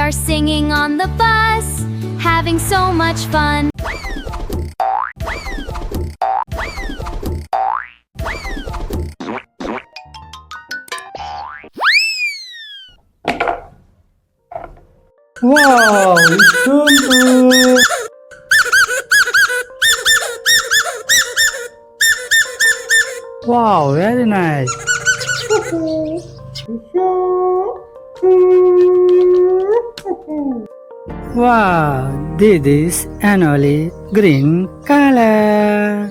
are singing on the bus, having so much fun. Wow, it's so good. Wow, very nice. Wow, this is annually green color.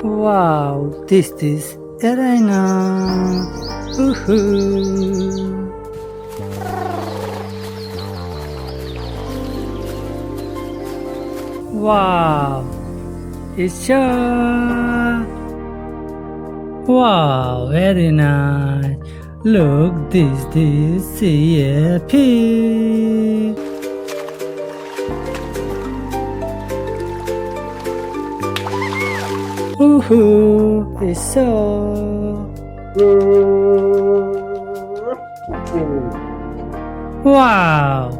Wow, this is arena. Woohoo! Wow, it's sure. Wow, very nice. Look, this CAP. Woohoo! It's so. Wow!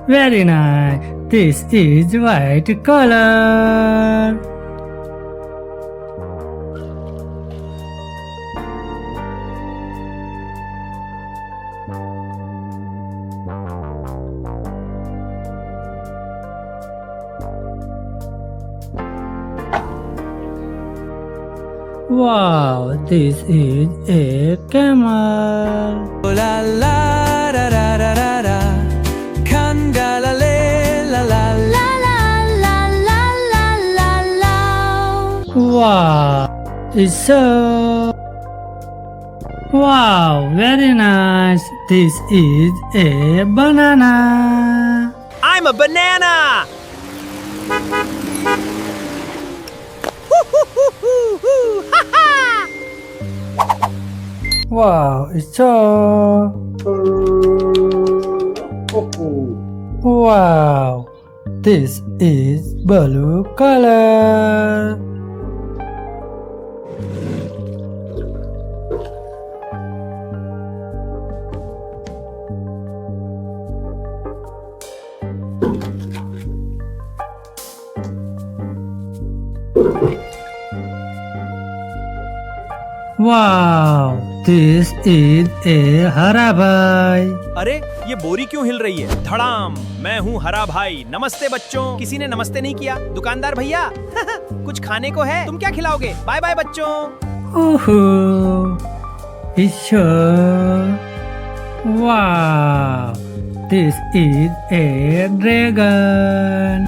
Very nice. This is white color. Wow, this is a camel. La la da da da da da, kanda la le la la la. La la la la la la la. Wow, it's so. Wow, very nice. This is a banana. I'm a banana. Wow, it's so. Wow, this is blue color. Wow, this is a हरा भाई. अरे ये बोरी क्यों हिल रही है? धड़ाम, मैं हूँ हरा भाई। नमस्ते बच्चों। किसी ने नमस्ते नहीं किया? दुकानदार भैया कुछ खाने को है? तुम क्या खिलाओगे? बाय बाय बच्चों। Ooh, it's sure. Wow, this is a dragon.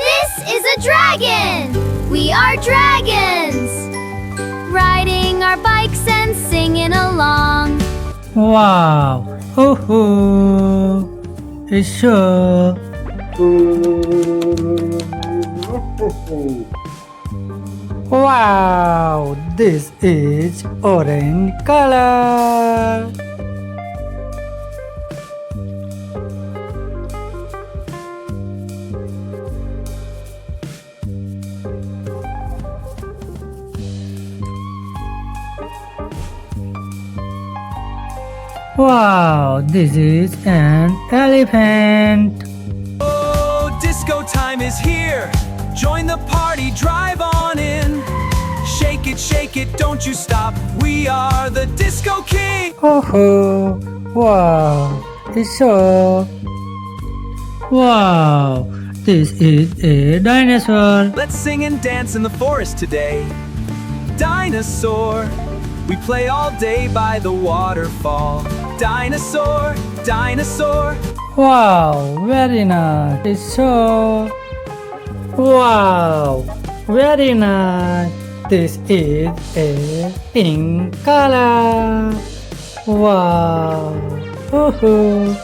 This is a dragon. We are dragons. Riding our bikes and singing along. Wow, it's sure. Wow, this is orange color. Wow, this is an elephant. Oh, disco time is here. Join the party, drive on in. Shake it, don't you stop. We are the Disco King. Oh, wow, it's so. Wow, this is a dinosaur. Let's sing and dance in the forest today. Dinosaur, we play all day by the waterfall. Dinosaur, dinosaur. Wow, very nice. It's so. Wow, very nice. This is a pink color. Wow. Woohoo.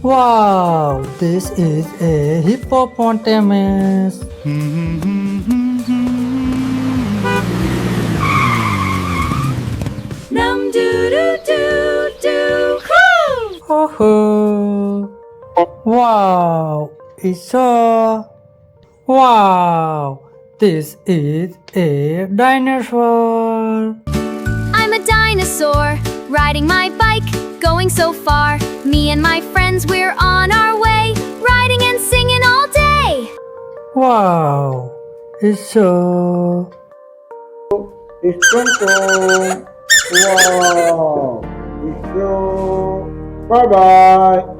Wow, this is a hippopotamus. Num doo doo doo doo. Oh, wow, it's a wow. This is a dinosaur. I'm a dinosaur, riding my bike, going so far. Me and my friends, we're on our way, riding and singing all day. Wow, it's a It's Wow. It's so. Bye bye.